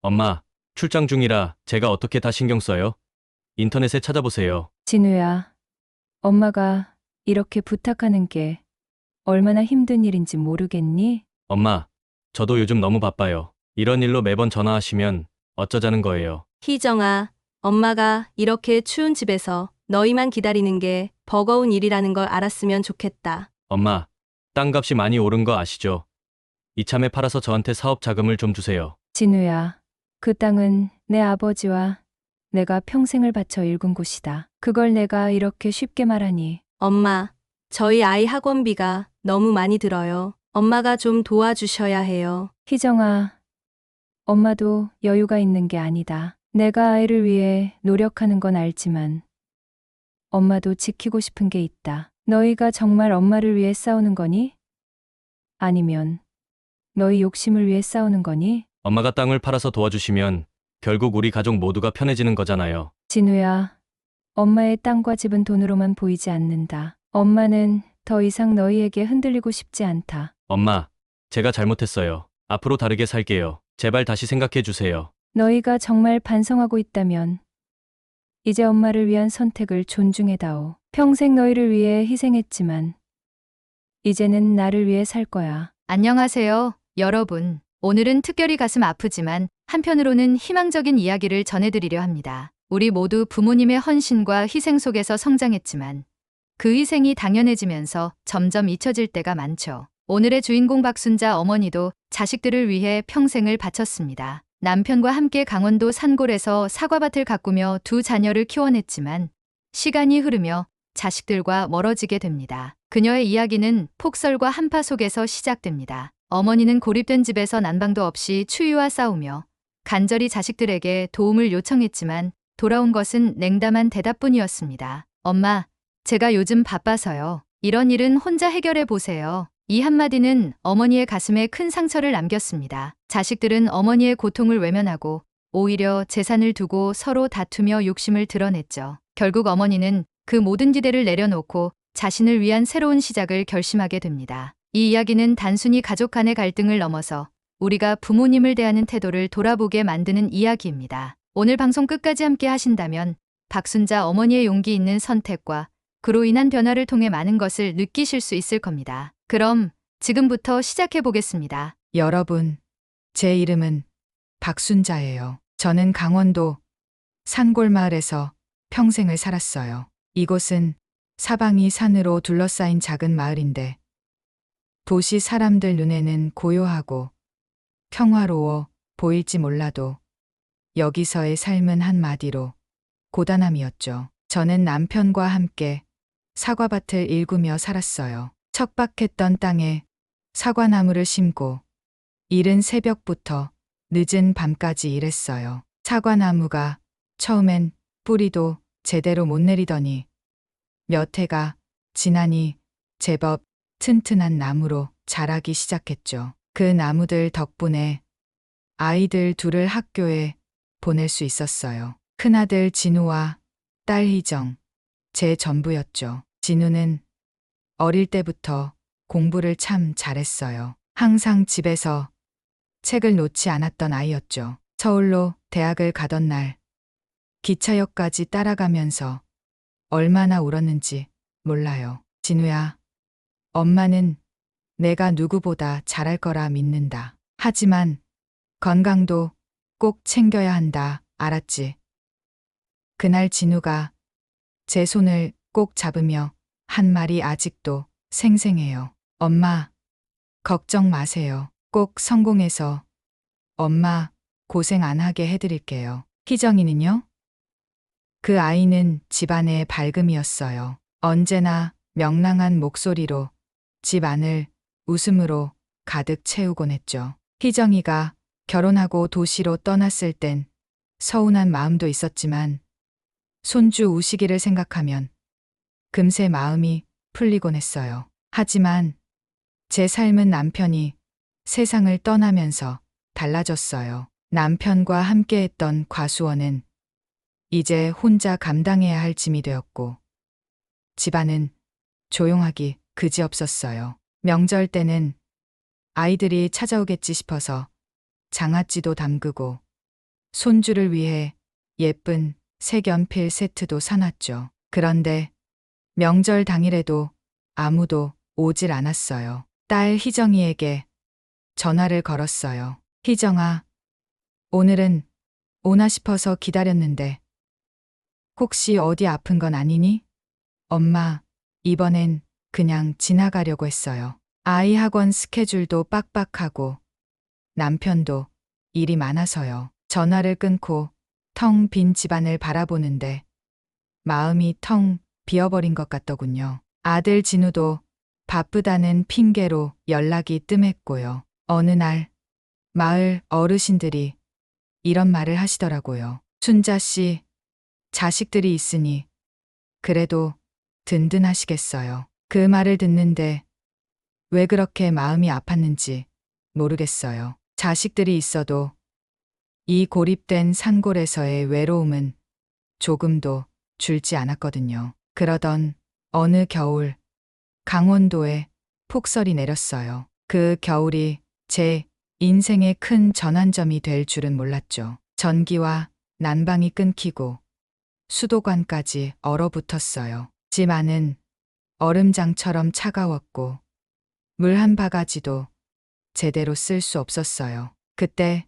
엄마, 출장 중이라 제가 어떻게 다 신경 써요? 인터넷에 찾아보세요. 진우야, 엄마가 이렇게 부탁하는 게 얼마나 힘든 일인지 모르겠니? 엄마, 저도 요즘 너무 바빠요. 이런 일로 매번 전화하시면 어쩌자는 거예요. 희정아, 엄마가 이렇게 추운 집에서 너희만 기다리는 게 버거운 일이라는 걸 알았으면 좋겠다. 엄마, 땅값이 많이 오른 거 아시죠? 이참에 팔아서 저한테 사업 자금을 좀 주세요. 진우야, 그 땅은 내 아버지와 내가 평생을 바쳐 일군 곳이다. 그걸 내가 이렇게 쉽게 말하니. 엄마, 저희 아이 학원비가 너무 많이 들어요. 엄마가 좀 도와주셔야 해요. 희정아, 엄마도 여유가 있는 게 아니다. 내가 아이를 위해 노력하는 건 알지만 엄마도 지키고 싶은 게 있다. 너희가 정말 엄마를 위해 싸우는 거니? 아니면 너희 욕심을 위해 싸우는 거니? 엄마가 땅을 팔아서 도와주시면 결국 우리 가족 모두가 편해지는 거잖아요. 진우야, 엄마의 땅과 집은 돈으로만 보이지 않는다. 엄마는 더 이상 너희에게 흔들리고 싶지 않다. 엄마, 제가 잘못했어요. 앞으로 다르게 살게요. 제발 다시 생각해 주세요. 너희가 정말 반성하고 있다면 이제 엄마를 위한 선택을 존중해다오. 평생 너희를 위해 희생했지만 이제는 나를 위해 살 거야. 안녕하세요, 여러분. 오늘은 특별히 가슴 아프지만 한편으로는 희망적인 이야기를 전해드리려 합니다. 우리 모두 부모님의 헌신과 희생 속에서 성장했지만 그 희생이 당연해지면서 점점 잊혀질 때가 많죠. 오늘의 주인공 박순자 어머니도 자식들을 위해 평생을 바쳤습니다. 남편과 함께 강원도 산골에서 사과밭을 가꾸며 두 자녀를 키워냈지만 시간이 흐르며 자식들과 멀어지게 됩니다. 그녀의 이야기는 폭설과 한파 속에서 시작됩니다. 어머니는 고립된 집에서 난방도 없이 추위와 싸우며 간절히 자식들에게 도움을 요청했지만 돌아온 것은 냉담한 대답뿐이었습니다. 엄마, 제가 요즘 바빠서요. 이런 일은 혼자 해결해 보세요. 이 한마디는 어머니의 가슴에 큰 상처를 남겼습니다. 자식들은 어머니의 고통을 외면하고 오히려 재산을 두고 서로 다투며 욕심을 드러냈죠. 결국 어머니는 그 모든 기대를 내려놓고 자신을 위한 새로운 시작을 결심하게 됩니다. 이 이야기는 단순히 가족 간의 갈등을 넘어서 우리가 부모님을 대하는 태도를 돌아보게 만드는 이야기입니다. 오늘 방송 끝까지 함께 하신다면 박순자 어머니의 용기 있는 선택과 그로 인한 변화를 통해 많은 것을 느끼실 수 있을 겁니다. 그럼 지금부터 시작해 보겠습니다. 여러분, 제 이름은 박순자예요. 저는 강원도 산골마을에서 평생을 살았어요. 이곳은 사방이 산으로 둘러싸인 작은 마을인데 도시 사람들 눈에는 고요하고 평화로워 보일지 몰라도 여기서의 삶은 한마디로 고단함이었죠. 저는 남편과 함께 사과밭을 일구며 살았어요. 척박했던 땅에 사과나무를 심고 이른 새벽부터 늦은 밤까지 일했어요. 사과나무가 처음엔 뿌리도 제대로 못 내리더니 몇 해가 지나니 제법 튼튼한 나무로 자라기 시작했죠. 그 나무들 덕분에 아이들 둘을 학교에 보낼 수 있었어요. 큰아들 진우와 딸 희정, 제 전부였죠. 진우는 어릴 때부터 공부를 참 잘했어요. 항상 집에서 책을 놓지 않았던 아이였죠. 서울로 대학을 가던 날 기차역까지 따라가면서 얼마나 울었는지 몰라요. 진우야, 엄마는 내가 누구보다 잘할 거라 믿는다. 하지만 건강도 꼭 챙겨야 한다. 알았지? 그날 진우가 제 손을 꼭 잡으며 한 말이 아직도 생생해요. 엄마, 걱정 마세요. 꼭 성공해서 엄마 고생 안 하게 해드릴게요. 희정이는요? 그 아이는 집안의 밝음이었어요. 언제나 명랑한 목소리로 집 안을 웃음으로 가득 채우곤 했죠. 희정이가 결혼하고 도시로 떠났을 땐 서운한 마음도 있었지만 손주 우식이를 생각하면 금세 마음이 풀리곤 했어요. 하지만 제 삶은 남편이 세상을 떠나면서 달라졌어요. 남편과 함께했던 과수원은 이제 혼자 감당해야 할 짐이 되었고 집안은 조용하기 그지없었어요. 명절 때는 아이들이 찾아오겠지 싶어서 장아찌도 담그고 손주를 위해 예쁜 색연필 세트도 사놨죠. 그런데 명절 당일에도 아무도 오질 않았어요. 딸 희정이에게 전화를 걸었어요. 희정아, 오늘은 오나 싶어서 기다렸는데 혹시 어디 아픈 건 아니니? 엄마, 이번엔 그냥 지나가려고 했어요. 아이 학원 스케줄도 빡빡하고 남편도 일이 많아서요. 전화를 끊고 텅 빈 집안을 바라보는데 마음이 텅 비어버린 것 같더군요. 아들 진우도 바쁘다는 핑계로 연락이 뜸했고요. 어느 날 마을 어르신들이 이런 말을 하시더라고요. 순자 씨, 자식들이 있으니 그래도 든든하시겠어요. 그 말을 듣는데 왜 그렇게 마음이 아팠는지 모르겠어요. 자식들이 있어도 이 고립된 산골에서의 외로움은 조금도 줄지 않았거든요. 그러던 어느 겨울 강원도에 폭설이 내렸어요. 그 겨울이 제 인생의 큰 전환점이 될 줄은 몰랐죠. 전기와 난방이 끊기고 수도관까지 얼어붙었어요. 집 안은 얼음장처럼 차가웠고 물 한 바가지도 제대로 쓸 수 없었어요. 그때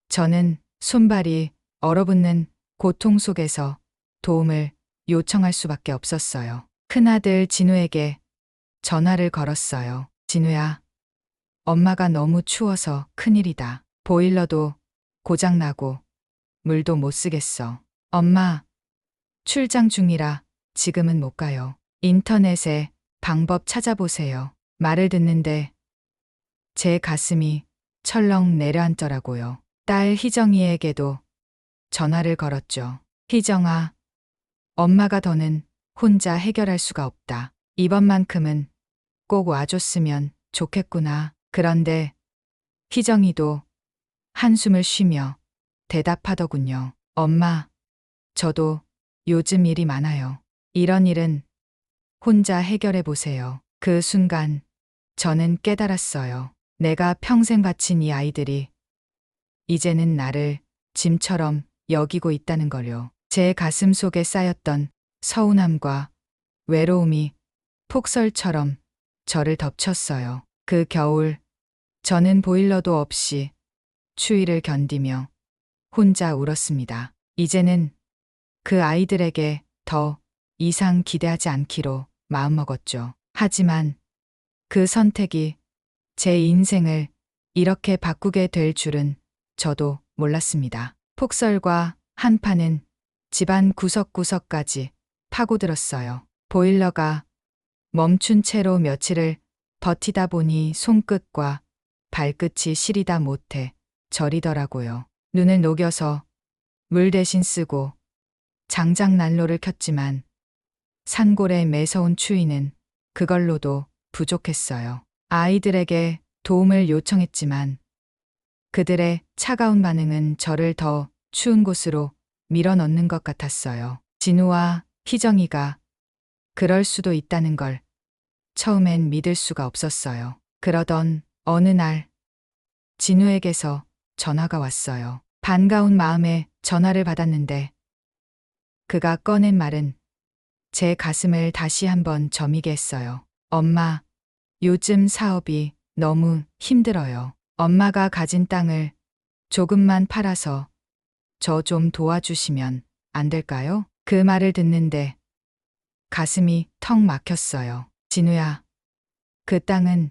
저는 손발이 얼어붙는 고통 속에서 도움을 요청할 수밖에 없었어요. 큰아들 진우에게 전화를 걸었어요. 진우야, 엄마가 너무 추워서 큰일이다. 보일러도 고장나고 물도 못 쓰겠어. 엄마, 출장 중이라 지금은 못 가요. 인터넷에 방법 찾아보세요. 말을 듣는데 제 가슴이 철렁 내려앉더라고요. 딸 희정이에게도 전화를 걸었죠. 희정아, 엄마가 더는 혼자 해결할 수가 없다. 이번만큼은 꼭 와줬으면 좋겠구나. 그런데 희정이도 한숨을 쉬며 대답하더군요. 엄마, 저도 요즘 일이 많아요. 이런 일은 혼자 해결해 보세요. 그 순간 저는 깨달았어요. 내가 평생 바친 이 아이들이 이제는 나를 짐처럼 여기고 있다는 걸요. 제 가슴 속에 쌓였던 서운함과 외로움이 폭설처럼 저를 덮쳤어요. 그 겨울 저는 보일러도 없이 추위를 견디며 혼자 울었습니다. 이제는 그 아이들에게 더 이상 기대하지 않기로 마음먹었죠. 하지만 그 선택이 제 인생을 이렇게 바꾸게 될 줄은 저도 몰랐습니다. 폭설과 한파는 집안 구석구석까지 파고들었어요. 보일러가 멈춘 채로 며칠을 버티다 보니 손끝과 발끝이 시리다 못해 저리더라고요. 눈을 녹여서 물 대신 쓰고 장작난로를 켰지만 산골의 매서운 추위는 그걸로도 부족했어요. 아이들에게 도움을 요청했지만 그들의 차가운 반응은 저를 더 추운 곳으로 밀어넣는 것 같았어요. 진우와 희정이가 그럴 수도 있다는 걸 처음엔 믿을 수가 없었어요. 그러던 어느 날 진우에게서 전화가 왔어요. 반가운 마음에 전화를 받았는데 그가 꺼낸 말은 제 가슴을 다시 한번 저미게 했어요. 엄마, 요즘 사업이 너무 힘들어요. 엄마가 가진 땅을 조금만 팔아서 저 좀 도와주시면 안 될까요? 그 말을 듣는데 가슴이 턱 막혔어요. 진우야, 그 땅은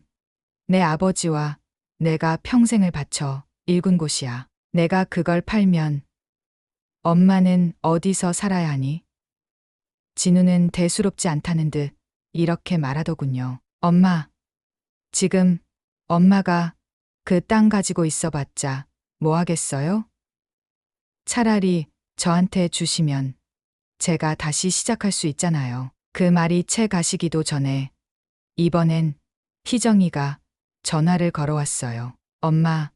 내 아버지와 내가 평생을 바쳐 일군 곳이야. 내가 그걸 팔면 엄마는 어디서 살아야 하니? 진우는 대수롭지 않다는 듯 이렇게 말하더군요. 엄마, 지금 엄마가 그 땅 가지고 있어봤자 뭐 하겠어요? 차라리 저한테 주시면 제가 다시 시작할 수 있잖아요. 그 말이 채 가시기도 전에 이번엔 희정이가 전화를 걸어왔어요. 엄마,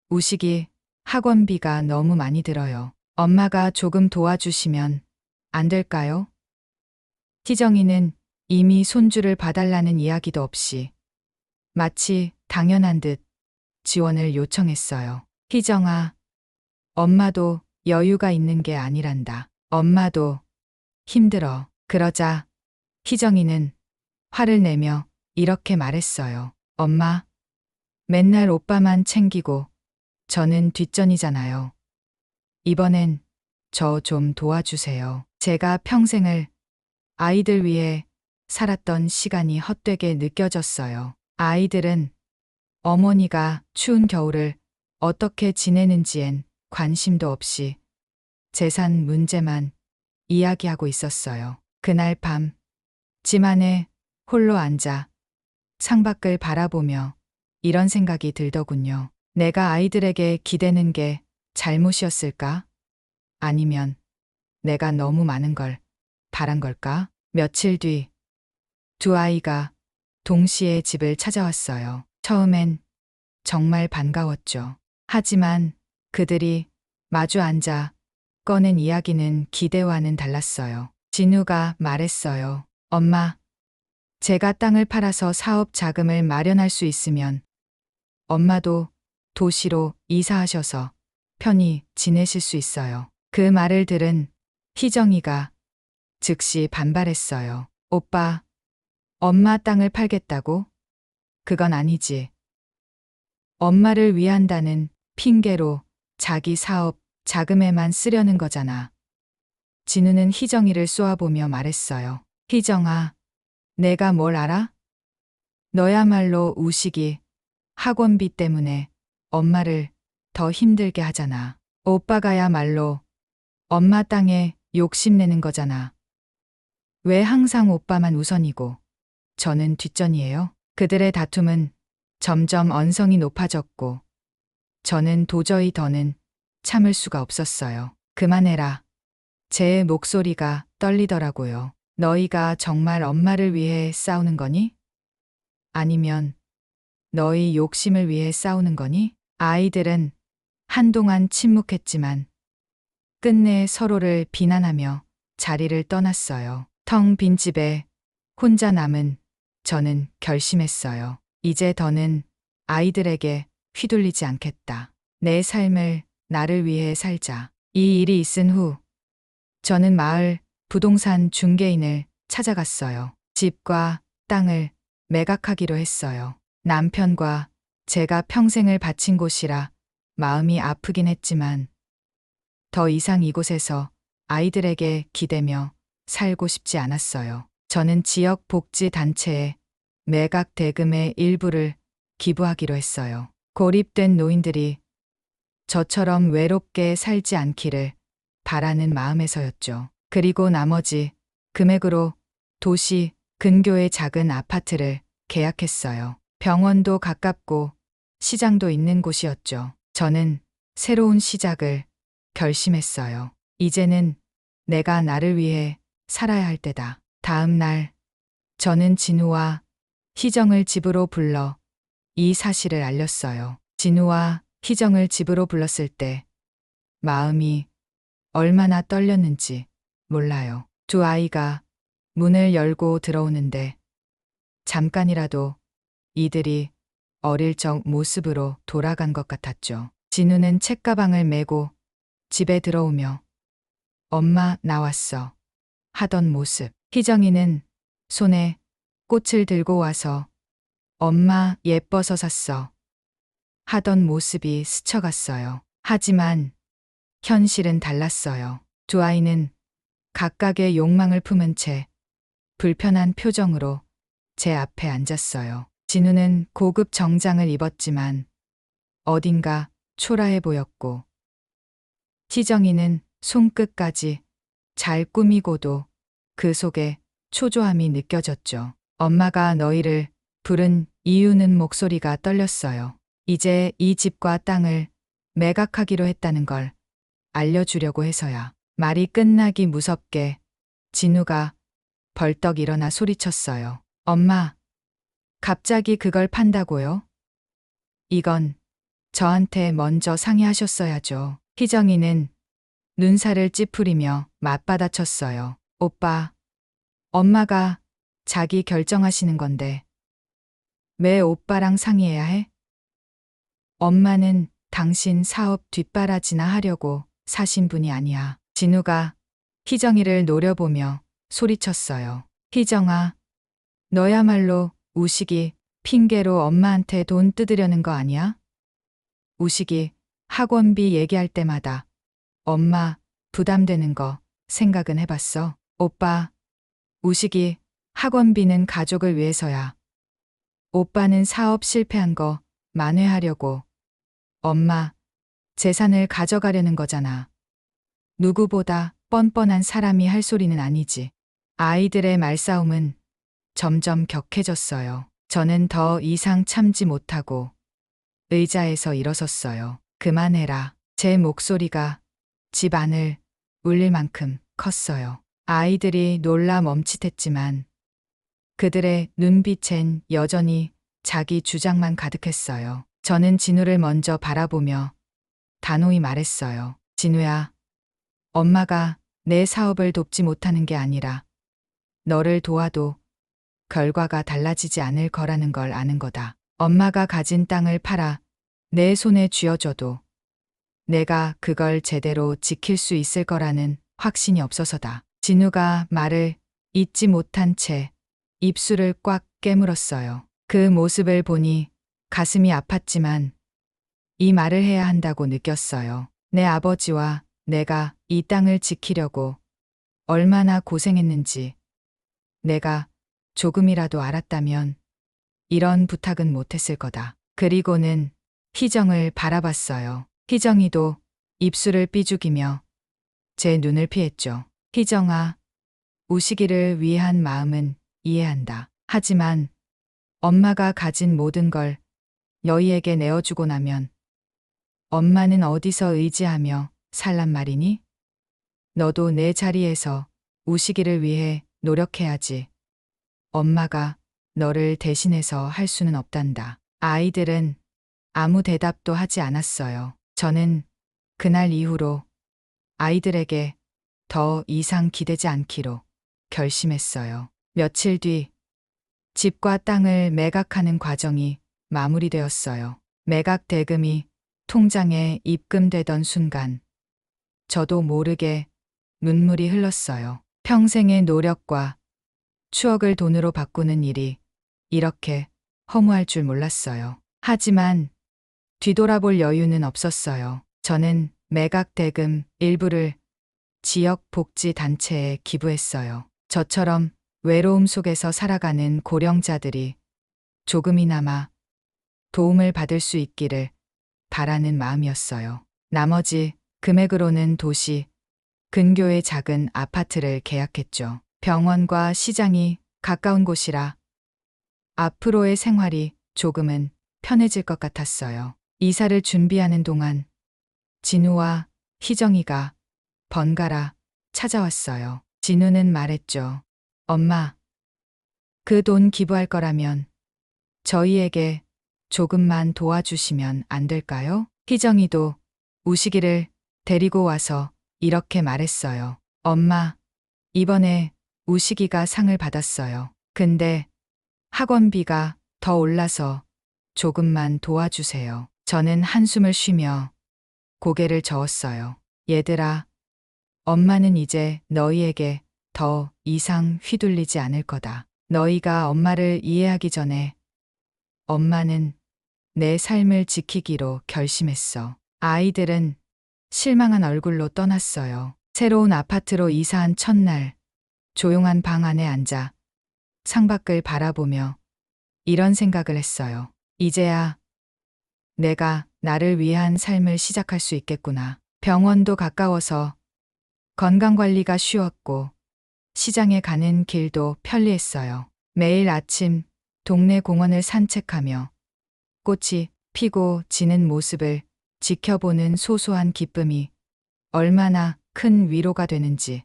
우식이 학원비가 너무 많이 들어요. 엄마가 조금 도와주시면 안 될까요? 희정이는 이미 손주를 봐달라는 이야기도 없이 마치 당연한 듯 지원을 요청했어요. 희정아, 엄마도 여유가 있는 게 아니란다. 엄마도 힘들어. 그러자 희정이는 화를 내며 이렇게 말했어요. 엄마, 맨날 오빠만 챙기고 저는 뒷전이잖아요. 이번엔 저 좀 도와주세요. 제가 평생을 아이들 위해 살았던 시간이 헛되게 느껴졌어요. 아이들은 어머니가 추운 겨울을 어떻게 지내는지엔 관심도 없이 재산 문제만 이야기하고 있었어요. 그날 밤, 집 안에 홀로 앉아 창밖을 바라보며 이런 생각이 들더군요. 내가 아이들에게 기대는 게 잘못이었을까? 아니면 내가 너무 많은 걸 바란 걸까? 며칠 뒤, 두 아이가 동시에 집을 찾아왔어요. 처음엔 정말 반가웠죠. 하지만 그들이 마주 앉아 꺼낸 이야기는 기대와는 달랐어요. 진우가 말했어요. 엄마, 제가 땅을 팔아서 사업 자금을 마련할 수 있으면 엄마도 도시로 이사하셔서 편히 지내실 수 있어요. 그 말을 들은 희정이가 즉시 반발했어요. 오빠, 엄마 땅을 팔겠다고? 그건 아니지. 엄마를 위한다는 핑계로 자기 사업 자금에만 쓰려는 거잖아. 진우는 희정이를 쏘아보며 말했어요. 희정아, 내가 뭘 알아? 너야말로 우식이 학원비 때문에 엄마를 더 힘들게 하잖아. 오빠가야말로 엄마 땅에 욕심내는 거잖아. 왜 항상 오빠만 우선이고 저는 뒷전이에요? 그들의 다툼은 점점 언성이 높아졌고 저는 도저히 더는 참을 수가 없었어요. 그만해라. 제 목소리가 떨리더라고요. 너희가 정말 엄마를 위해 싸우는 거니? 아니면 너희 욕심을 위해 싸우는 거니? 아이들은 한동안 침묵했지만 끝내 서로를 비난하며 자리를 떠났어요. 텅 빈 집에 혼자 남은 저는 결심했어요. 이제 더는 아이들에게 휘둘리지 않겠다. 내 삶을 나를 위해 살자. 이 일이 있은 후 저는 마을 부동산 중개인을 찾아갔어요. 집과 땅을 매각하기로 했어요. 남편과 제가 평생을 바친 곳이라 마음이 아프긴 했지만 더 이상 이곳에서 아이들에게 기대며 살고 싶지 않았어요. 저는 지역 복지 단체에 매각 대금의 일부를 기부하기로 했어요. 고립된 노인들이 저처럼 외롭게 살지 않기를 바라는 마음에서였죠. 그리고 나머지 금액으로 도시 근교의 작은 아파트를 계약했어요. 병원도 가깝고 시장도 있는 곳이었죠. 저는 새로운 시작을 결심했어요. 이제는 내가 나를 위해 살아야 할 때다. 다음 날 저는 진우와 희정을 집으로 불러 이 사실을 알렸어요. 진우와 희정을 집으로 불렀을 때 마음이 얼마나 떨렸는지 몰라요. 두 아이가 문을 열고 들어오는데 잠깐이라도 이들이 어릴 적 모습으로 돌아간 것 같았죠. 진우는 책가방을 메고 집에 들어오며 엄마 나왔어 하던 모습. 희정이는 손에 꽃을 들고 와서 엄마 예뻐서 샀어 하던 모습이 스쳐갔어요. 하지만 현실은 달랐어요. 두 아이는 각각의 욕망을 품은 채 불편한 표정으로 제 앞에 앉았어요. 진우는 고급 정장을 입었지만 어딘가 초라해 보였고 희정이는 손끝까지 잘 꾸미고도 그 속에 초조함이 느껴졌죠. 엄마가 너희를 부른 이유는 목소리가 떨렸어요. 이제 이 집과 땅을 매각하기로 했다는 걸 알려주려고 해서야. 말이 끝나기 무섭게 진우가 벌떡 일어나 소리쳤어요. 엄마, 갑자기 그걸 판다고요? 이건 저한테 먼저 상의하셨어야죠. 희정이는 눈살을 찌푸리며 맞받아쳤어요. 오빠, 엄마가 자기 결정하시는 건데 왜 오빠랑 상의해야 해? 엄마는 당신 사업 뒷바라지나 하려고 사신 분이 아니야. 진우가 희정이를 노려보며 소리쳤어요. 희정아, 너야말로 우식이 핑계로 엄마한테 돈 뜯으려는 거 아니야? 우식이 학원비 얘기할 때마다 엄마 부담되는 거 생각은 해봤어? 오빠, 우식이 학원비는 가족을 위해서야. 오빠는 사업 실패한 거 만회하려고 엄마 재산을 가져가려는 거잖아. 누구보다 뻔뻔한 사람이 할 소리는 아니지. 아이들의 말싸움은 점점 격해졌어요. 저는 더 이상 참지 못하고 의자에서 일어섰어요. 그만해라. 제 목소리가 집 안을 울릴 만큼 컸어요. 아이들이 놀라 멈칫했지만 그들의 눈빛엔 여전히 자기 주장만 가득했어요. 저는 진우를 먼저 바라보며 단호히 말했어요. 진우야, 엄마가 내 사업을 돕지 못하는 게 아니라 너를 도와도 결과가 달라지지 않을 거라는 걸 아는 거다. 엄마가 가진 땅을 팔아 내 손에 쥐어줘도 내가 그걸 제대로 지킬 수 있을 거라는 확신이 없어서다. 진우가 말을 잇지 못한 채 입술을 꽉 깨물었어요. 그 모습을 보니 가슴이 아팠지만 이 말을 해야 한다고 느꼈어요. 내 아버지와 내가 이 땅을 지키려고 얼마나 고생했는지 내가 조금이라도 알았다면 이런 부탁은 못했을 거다. 그리고는 희정을 바라봤어요. 희정이도 입술을 삐죽이며 제 눈을 피했죠. 희정아, 우식이를 위한 마음은 이해한다. 하지만 엄마가 가진 모든 걸 너희에게 내어주고 나면 엄마는 어디서 의지하며 살란 말이니? 너도 내 자리에서 우식이를 위해 노력해야지. 엄마가 너를 대신해서 할 수는 없단다. 아이들은 아무 대답도 하지 않았어요. 저는 그날 이후로 아이들에게 더 이상 기대지 않기로 결심했어요. 며칠 뒤 집과 땅을 매각하는 과정이 마무리되었어요. 매각 대금이 통장에 입금되던 순간 저도 모르게 눈물이 흘렀어요. 평생의 노력과 추억을 돈으로 바꾸는 일이 이렇게 허무할 줄 몰랐어요. 하지만 뒤돌아볼 여유는 없었어요. 저는 매각 대금 일부를 지역 복지 단체에 기부했어요. 저처럼 외로움 속에서 살아가는 고령자들이 조금이나마 도움을 받을 수 있기를 바라는 마음이었어요. 나머지 금액으로는 도시 근교의 작은 아파트를 계약했죠. 병원과 시장이 가까운 곳이라 앞으로의 생활이 조금은 편해질 것 같았어요. 이사를 준비하는 동안 진우와 희정이가 번갈아 찾아왔어요. 진우는 말했죠. 엄마, 그 돈 기부할 거라면 저희에게 조금만 도와주시면 안 될까요? 희정이도 우식이를 데리고 와서 이렇게 말했어요. 엄마, 이번에 우식이가 상을 받았어요. 근데 학원비가 더 올라서 조금만 도와주세요. 저는 한숨을 쉬며 고개를 저었어요. 얘들아, 엄마는 이제 너희에게 더 이상 휘둘리지 않을 거다. 너희가 엄마를 이해하기 전에 엄마는 내 삶을 지키기로 결심했어. 아이들은 실망한 얼굴로 떠났어요. 새로운 아파트로 이사한 첫날, 조용한 방 안에 앉아 창밖을 바라보며 이런 생각을 했어요. 이제야 내가 나를 위한 삶을 시작할 수 있겠구나. 병원도 가까워서 건강관리가 쉬웠고 시장에 가는 길도 편리했어요. 매일 아침 동네 공원을 산책하며 꽃이 피고 지는 모습을 지켜보는 소소한 기쁨이 얼마나 큰 위로가 되는지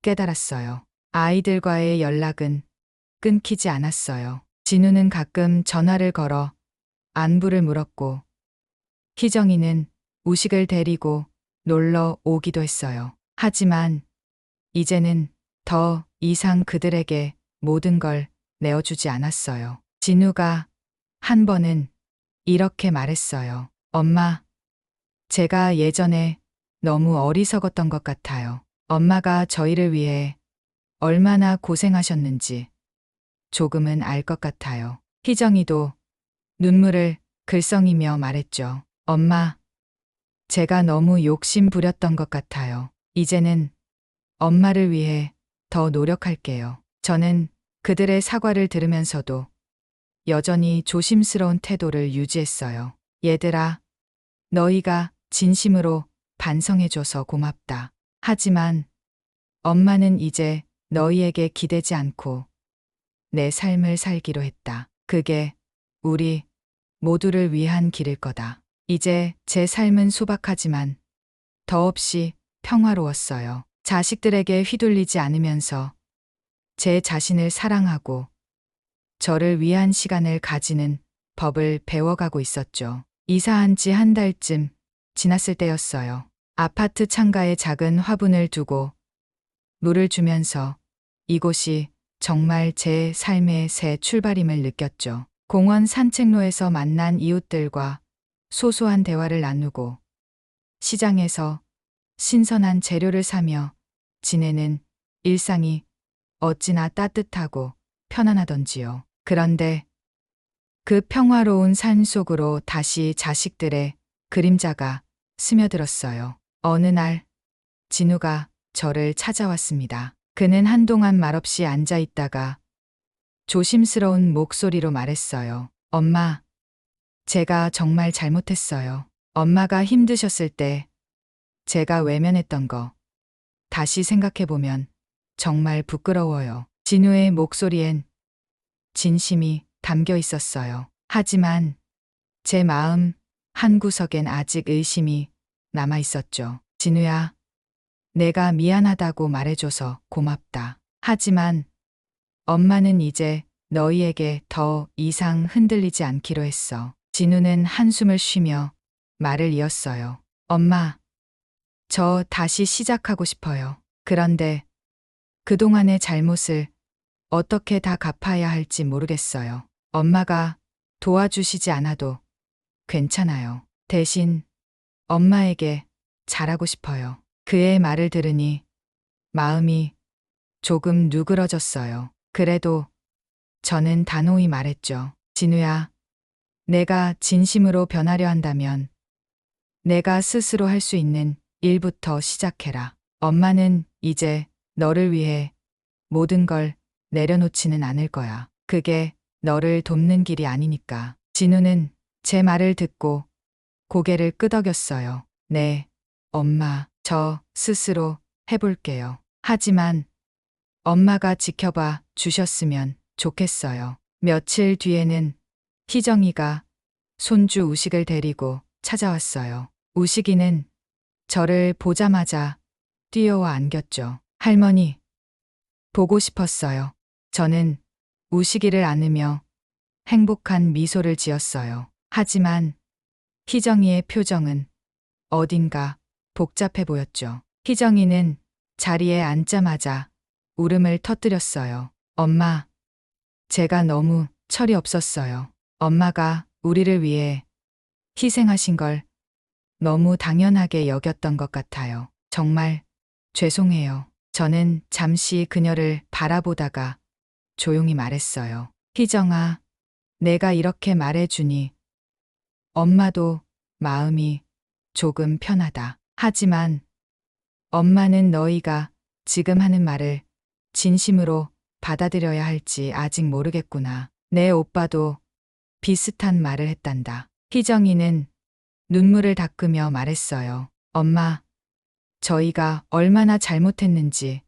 깨달았어요. 아이들과의 연락은 끊기지 않았어요. 진우는 가끔 전화를 걸어 안부를 물었고 희정이는 우식을 데리고 놀러 오기도 했어요. 하지만 이제는 더 이상 그들에게 모든 걸 내어주지 않았어요. 진우가 한 번은 이렇게 말했어요. 엄마, 제가 예전에 너무 어리석었던 것 같아요. 엄마가 저희를 위해 얼마나 고생하셨는지 조금은 알 것 같아요. 희정이도 눈물을 글썽이며 말했죠. 엄마, 제가 너무 욕심 부렸던 것 같아요. 이제는 엄마를 위해 더 노력할게요. 저는 그들의 사과를 들으면서도 여전히 조심스러운 태도를 유지했어요. 얘들아, 너희가 진심으로 반성해줘서 고맙다. 하지만 엄마는 이제 너희에게 기대지 않고 내 삶을 살기로 했다. 그게 우리 모두를 위한 길일 거다. 이제 제 삶은 소박하지만 더없이 평화로웠어요. 자식들에게 휘둘리지 않으면서 제 자신을 사랑하고 저를 위한 시간을 가지는 법을 배워가고 있었죠. 이사한 지 한 달쯤 지났을 때였어요. 아파트 창가에 작은 화분을 두고 물을 주면서 이곳이 정말 제 삶의 새 출발임을 느꼈죠. 공원 산책로에서 만난 이웃들과 소소한 대화를 나누고 시장에서 신선한 재료를 사며 지내는 일상이 어찌나 따뜻하고 편안하던지요. 그런데 그 평화로운 삶 속으로 다시 자식들의 그림자가 스며들었어요. 어느 날 진우가 저를 찾아왔습니다. 그는 한동안 말없이 앉아 있다가 조심스러운 목소리로 말했어요. 엄마, 제가 정말 잘못했어요. 엄마가 힘드셨을 때 제가 외면했던 거 다시 생각해보면 정말 부끄러워요. 진우의 목소리엔 진심이 담겨 있었어요. 하지만 제 마음 한구석엔 아직 의심이 남아 있었죠. 진우야, 내가 미안하다고 말해줘서 고맙다. 하지만 엄마는 이제 너희에게 더 이상 흔들리지 않기로 했어. 진우는 한숨을 쉬며 말을 이었어요. 엄마, 저 다시 시작하고 싶어요. 그런데 그동안의 잘못을 어떻게 다 갚아야 할지 모르겠어요. 엄마가 도와주시지 않아도 괜찮아요. 대신 엄마에게 잘하고 싶어요. 그의 말을 들으니 마음이 조금 누그러졌어요. 그래도 저는 단호히 말했죠. 진우야, 내가 진심으로 변하려 한다면 내가 스스로 할 수 있는 일부터 시작해라. 엄마는 이제 너를 위해 모든 걸 내려놓지는 않을 거야. 그게 너를 돕는 길이 아니니까. 진우는 제 말을 듣고 고개를 끄덕였어요. 네, 엄마, 저 스스로 해볼게요. 하지만 엄마가 지켜봐 주셨으면 좋겠어요. 며칠 뒤에는 희정이가 손주 우식을 데리고 찾아왔어요. 우식이는 저를 보자마자 뛰어와 안겼죠. 할머니, 보고 싶었어요. 저는 우식이를 안으며 행복한 미소를 지었어요. 하지만 희정이의 표정은 어딘가 복잡해 보였죠. 희정이는 자리에 앉자마자 울음을 터뜨렸어요. 엄마, 제가 너무 철이 없었어요. 엄마가 우리를 위해 희생하신 걸 너무 당연하게 여겼던 것 같아요. 정말 죄송해요. 저는 잠시 그녀를 바라보다가 조용히 말했어요. 희정아, 내가 이렇게 말해주니 엄마도 마음이 조금 편하다. 하지만 엄마는 너희가 지금 하는 말을 진심으로 받아들여야 할지 아직 모르겠구나. 내 오빠도 비슷한 말을 했단다. 희정이는 눈물을 닦으며 말했어요. 엄마, 저희가 얼마나 잘못했는지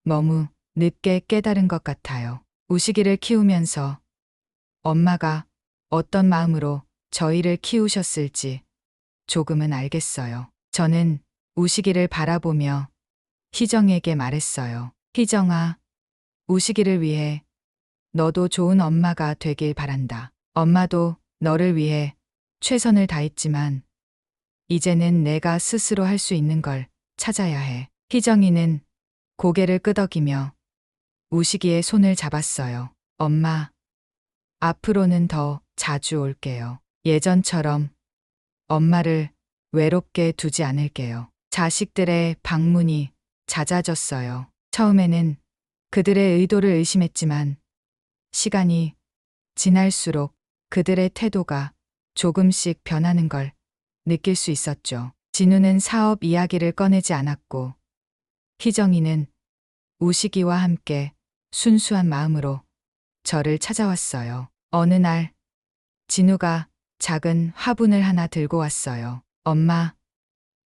너무 늦게 깨달은 것 같아요. 우식이를 키우면서 엄마가 어떤 마음으로 저희를 키우셨을지 조금은 알겠어요. 저는 우식이를 바라보며 희정에게 말했어요. 희정아, 우식이를 위해 너도 좋은 엄마가 되길 바란다. 엄마도 너를 위해 최선을 다했지만 이제는 내가 스스로 할 수 있는 걸 찾아야 해. 희정이는 고개를 끄덕이며 우식이의 손을 잡았어요. 엄마, 앞으로는 더 자주 올게요. 예전처럼 엄마를 외롭게 두지 않을게요. 자식들의 방문이 잦아졌어요. 처음에는 그들의 의도를 의심했지만 시간이 지날수록 그들의 태도가 조금씩 변하는 걸 느낄 수 있었죠. 진우는 사업 이야기를 꺼내지 않았고 희정이는 우식이와 함께 순수한 마음으로 저를 찾아왔어요. 어느 날 진우가 작은 화분을 하나 들고 왔어요. 엄마,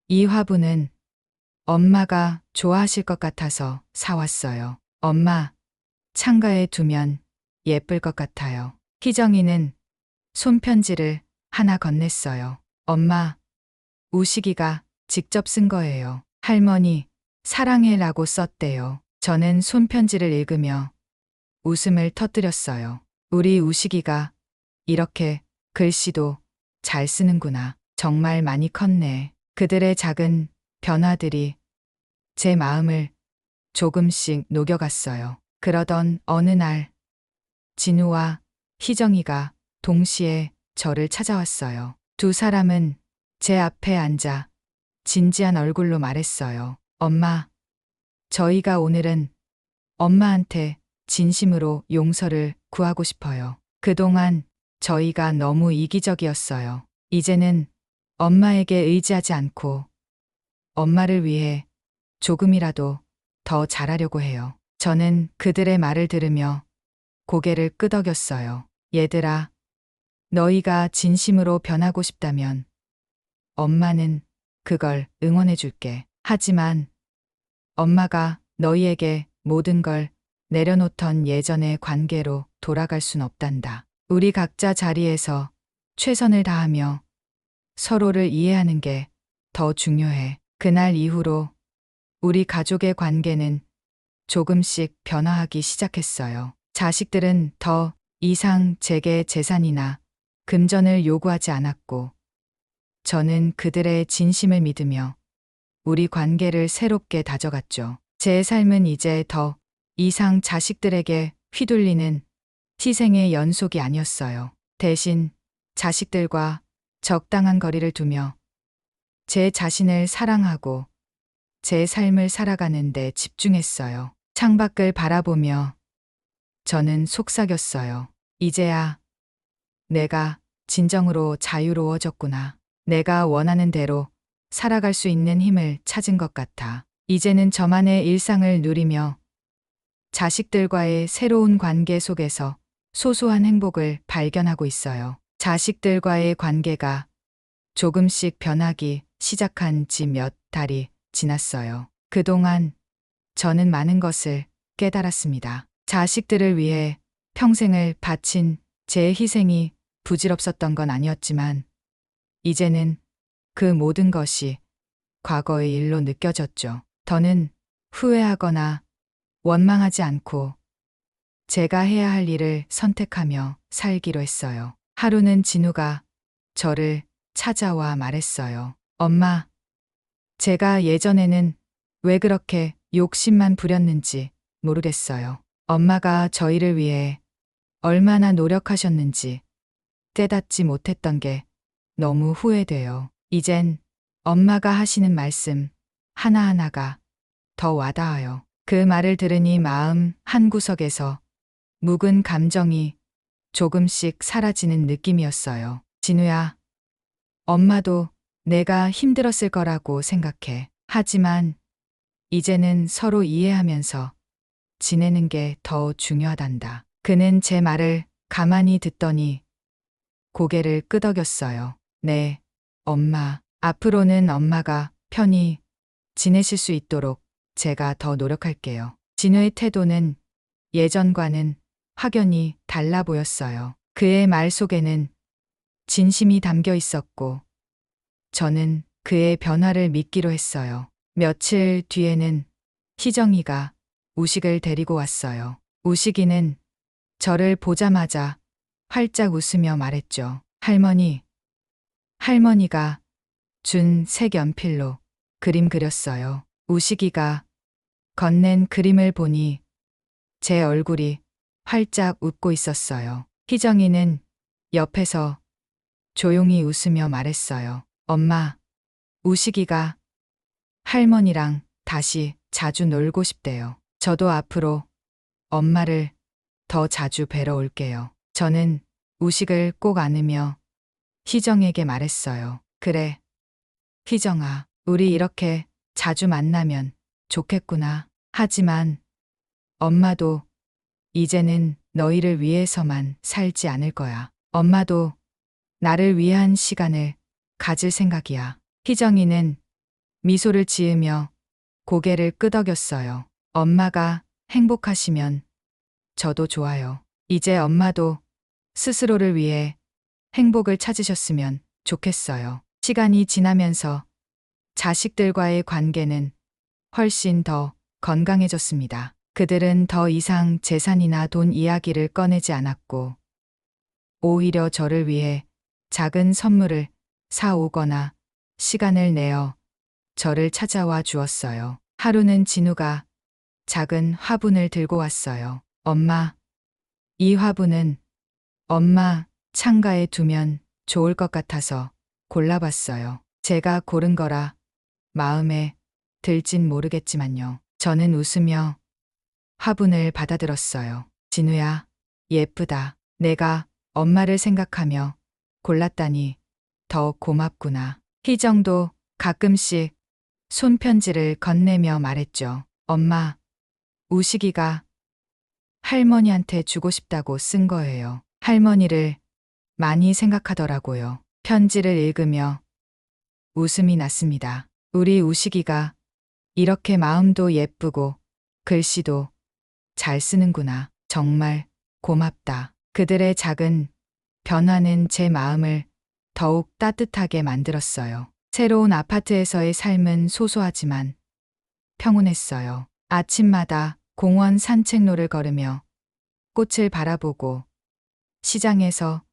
이 화분은 엄마가 좋아하실 것 같아서 사왔어요. 엄마, 창가에 두면 예쁠 것 같아요. 희정이는 손편지를 하나 건넸어요. 엄마, 우식이가 직접 쓴 거예요. 할머니, 사랑해라고 썼대요. 저는 손편지를 읽으며 웃음을 터뜨렸어요. 우리 우식이가 이렇게 글씨도 잘 쓰는구나. 정말 많이 컸네. 그들의 작은 변화들이 제 마음을 조금씩 녹여갔어요. 그러던 어느 날 진우와 희정이가 동시에 저를 찾아왔어요. 두 사람은 제 앞에 앉아 진지한 얼굴로 말했어요. 엄마, 저희가 오늘은 엄마한테 진심으로 용서를 구하고 싶어요. 그동안 저희가 너무 이기적이었어요. 이제는 엄마에게 의지하지 않고 엄마를 위해 조금이라도 더 잘하려고 해요. 저는 그들의 말을 들으며 고개를 끄덕였어요. 얘들아, 너희가 진심으로 변하고 싶다면 엄마는 그걸 응원해 줄게. 하지만 엄마가 너희에게 모든 걸 내려놓던 예전의 관계로 돌아갈 순 없단다. 우리 각자 자리에서 최선을 다하며 서로를 이해하는 게 더 중요해. 그날 이후로 우리 가족의 관계는 조금씩 변화하기 시작했어요. 자식들은 더 이상 제게 재산이나 금전을 요구하지 않았고, 저는 그들의 진심을 믿으며 우리 관계를 새롭게 다져갔죠. 제 삶은 이제 더 이상 자식들에게 휘둘리는 희생의 연속이 아니었어요. 대신 자식들과 적당한 거리를 두며 제 자신을 사랑하고 제 삶을 살아가는 데 집중했어요. 창밖을 바라보며 저는 속삭였어요. 이제야 내가 진정으로 자유로워졌구나. 내가 원하는 대로 살아갈 수 있는 힘을 찾은 것 같아. 이제는 저만의 일상을 누리며 자식들과의 새로운 관계 속에서 소소한 행복을 발견하고 있어요. 자식들과의 관계가 조금씩 변하기 시작한 지 몇 달이 지났어요. 그동안 저는 많은 것을 깨달았습니다. 자식들을 위해 평생을 바친 제 희생이 부질없었던 건 아니었지만, 이제는 그 모든 것이 과거의 일로 느껴졌죠. 더는 후회하거나 원망하지 않고 제가 해야 할 일을 선택하며 살기로 했어요. 하루는 진우가 저를 찾아와 말했어요. 엄마, 제가 예전에는 왜 그렇게 욕심만 부렸는지 모르겠어요. 엄마가 저희를 위해 얼마나 노력하셨는지 깨닫지 못했던 게 너무 후회돼요. 이젠 엄마가 하시는 말씀 하나하나가 더 와닿아요. 그 말을 들으니 마음 한구석에서 묵은 감정이 조금씩 사라지는 느낌이었어요. 진우야, 엄마도 내가 힘들었을 거라고 생각해. 하지만 이제는 서로 이해하면서 지내는 게 더 중요하단다. 그는 제 말을 가만히 듣더니 고개를 끄덕였어요. 네, 엄마. 앞으로는 엄마가 편히 지내실 수 있도록 제가 더 노력할게요. 진우의 태도는 예전과는 확연히 달라 보였어요. 그의 말 속에는 진심이 담겨 있었고, 저는 그의 변화를 믿기로 했어요. 며칠 뒤에는 희정이가 우식을 데리고 왔어요. 우식이는 저를 보자마자 활짝 웃으며 말했죠. 할머니, 할머니가 준 색 연필로 그림 그렸어요. 우식이가 건넨 그림을 보니 제 얼굴이 활짝 웃고 있었어요. 희정이는 옆에서 조용히 웃으며 말했어요. 엄마, 우식이가 할머니랑 다시 자주 놀고 싶대요. 저도 앞으로 엄마를 더 자주 뵈러 올게요. 저는 우식을 꼭 안으며 희정에게 말했어요. 그래, 희정아, 우리 이렇게 자주 만나면 좋겠구나. 하지만 엄마도 이제는 너희를 위해서만 살지 않을 거야. 엄마도 나를 위한 시간을 가질 생각이야. 희정이는 미소를 지으며 고개를 끄덕였어요. 엄마가 행복하시면 저도 좋아요. 이제 엄마도 스스로를 위해 행복을 찾으셨으면 좋겠어요. 시간이 지나면서 자식들과의 관계는 훨씬 더 건강해졌습니다. 그들은 더 이상 재산이나 돈 이야기를 꺼내지 않았고, 오히려 저를 위해 작은 선물을 사오거나 시간을 내어 저를 찾아와 주었어요. 하루는 진우가 작은 화분을 들고 왔어요. 엄마, 이 화분은 엄마 창가에 두면 좋을 것 같아서 골라봤어요. 제가 고른 거라 마음에 들진 모르겠지만요. 저는 웃으며 화분을 받아들었어요. 진우야, 예쁘다. 내가 엄마를 생각하며 골랐다니 더 고맙구나. 희정도 가끔씩 손편지를 건네며 말했죠. 엄마, 우식이가 할머니한테 주고 싶다고 쓴 거예요. 할머니를 많이 생각하더라고요. 편지를 읽으며 웃음이 났습니다. 우리 우식이가 이렇게 마음도 예쁘고 글씨도 잘 쓰는구나. 정말 고맙다. 그들의 작은 변화는 제 마음을 더욱 따뜻하게 만들었어요. 새로운 아파트에서의 삶은 소소하지만 평온했어요. 아침마다 공원 산책로를 걸으며 꽃을 바라보고 시장에서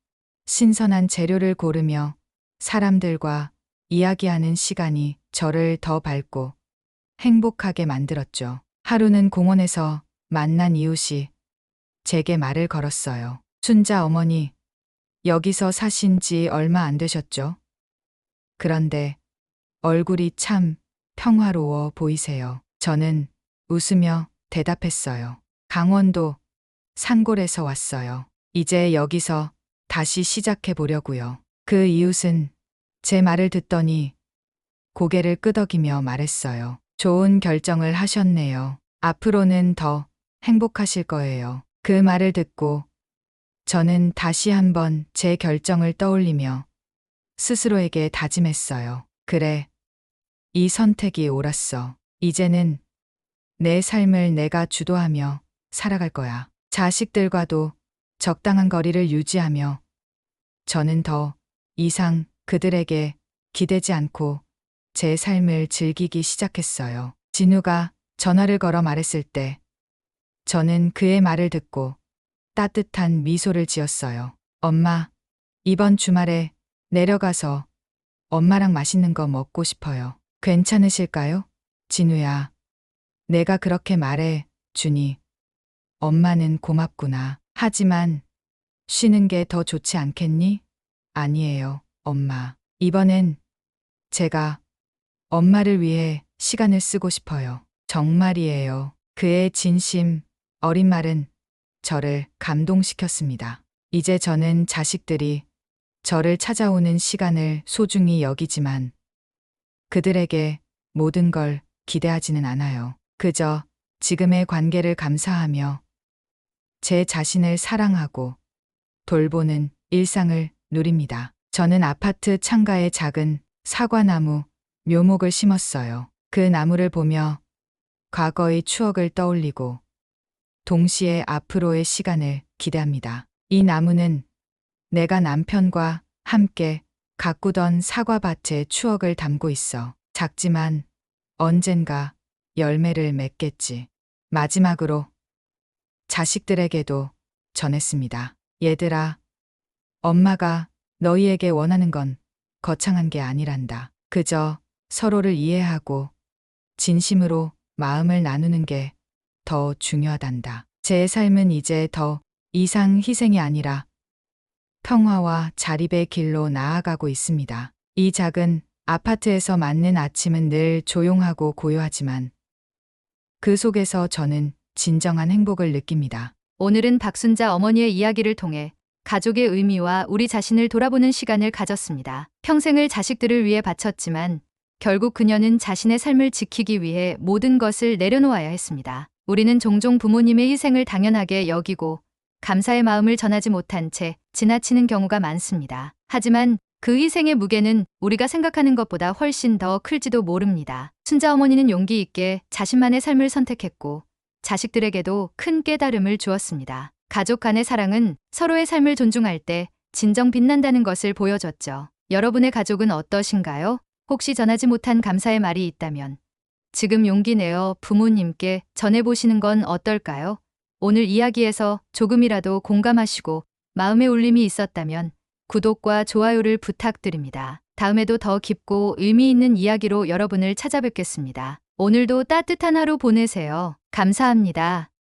신선한 재료를 고르며 사람들과 이야기하는 시간이 저를 더 밝고 행복하게 만들었죠. 하루는 공원에서 만난 이웃이 제게 말을 걸었어요. 순자 어머니, 여기서 사신 지 얼마 안 되셨죠? 그런데 얼굴이 참 평화로워 보이세요. 저는 웃으며 대답했어요. 강원도 산골에서 왔어요. 이제 여기서 다시 시작해 보려고요. 그 이웃은 제 말을 듣더니 고개를 끄덕이며 말했어요. 좋은 결정을 하셨네요. 앞으로는 더 행복하실 거예요. 그 말을 듣고 저는 다시 한번 제 결정을 떠올리며 스스로에게 다짐했어요. 그래, 이 선택이 옳았어. 이제는 내 삶을 내가 주도하며 살아갈 거야. 자식들과도 적당한 거리를 유지하며 저는 더 이상 그들에게 기대지 않고 제 삶을 즐기기 시작했어요. 진우가 전화를 걸어 말했을 때 저는 그의 말을 듣고 따뜻한 미소를 지었어요. 엄마, 이번 주말에 내려가서 엄마랑 맛있는 거 먹고 싶어요. 괜찮으실까요? 진우야, 내가 그렇게 말해 주니 엄마는 고맙구나. 하지만 쉬는 게 더 좋지 않겠니? 아니에요, 엄마. 이번엔 제가 엄마를 위해 시간을 쓰고 싶어요. 정말이에요. 그의 진심 어린 말은 저를 감동시켰습니다. 이제 저는 자식들이 저를 찾아오는 시간을 소중히 여기지만 그들에게 모든 걸 기대하지는 않아요. 그저 지금의 관계를 감사하며 제 자신을 사랑하고 돌보는 일상을 누립니다. 저는 아파트 창가에 작은 사과나무, 묘목을 심었어요. 그 나무를 보며 과거의 추억을 떠올리고 동시에 앞으로의 시간을 기대합니다. 이 나무는 내가 남편과 함께 가꾸던 사과밭의 추억을 담고 있어. 작지만 언젠가 열매를 맺겠지. 마지막으로 자식들에게도 전했습니다. 얘들아, 엄마가 너희에게 원하는 건 거창한 게 아니란다. 그저 서로를 이해하고 진심으로 마음을 나누는 게 더 중요하단다. 제 삶은 이제 더 이상 희생이 아니라 평화와 자립의 길로 나아가고 있습니다. 이 작은 아파트에서 맞는 아침은 늘 조용하고 고요하지만 그 속에서 저는 진정한 행복을 느낍니다. 오늘은 박순자 어머니의 이야기를 통해 가족의 의미와 우리 자신을 돌아보는 시간을 가졌습니다. 평생을 자식들을 위해 바쳤지만 결국 그녀는 자신의 삶을 지키기 위해 모든 것을 내려놓아야 했습니다. 우리는 종종 부모님의 희생을 당연하게 여기고 감사의 마음을 전하지 못한 채 지나치는 경우가 많습니다. 하지만 그 희생의 무게는 우리가 생각하는 것보다 훨씬 더 클지도 모릅니다. 순자 어머니는 용기 있게 자신만의 삶을 선택했고 자식들에게도 큰 깨달음을 주었습니다. 가족 간의 사랑은 서로의 삶을 존중할 때 진정 빛난다는 것을 보여줬죠. 여러분의 가족은 어떠신가요? 혹시 전하지 못한 감사의 말이 있다면 지금 용기 내어 부모님께 전해보시는 건 어떨까요? 오늘 이야기에서 조금이라도 공감하시고 마음의 울림이 있었다면 구독과 좋아요를 부탁드립니다. 다음에도 더 깊고 의미 있는 이야기로 여러분을 찾아뵙겠습니다. 오늘도 따뜻한 하루 보내세요. 감사합니다.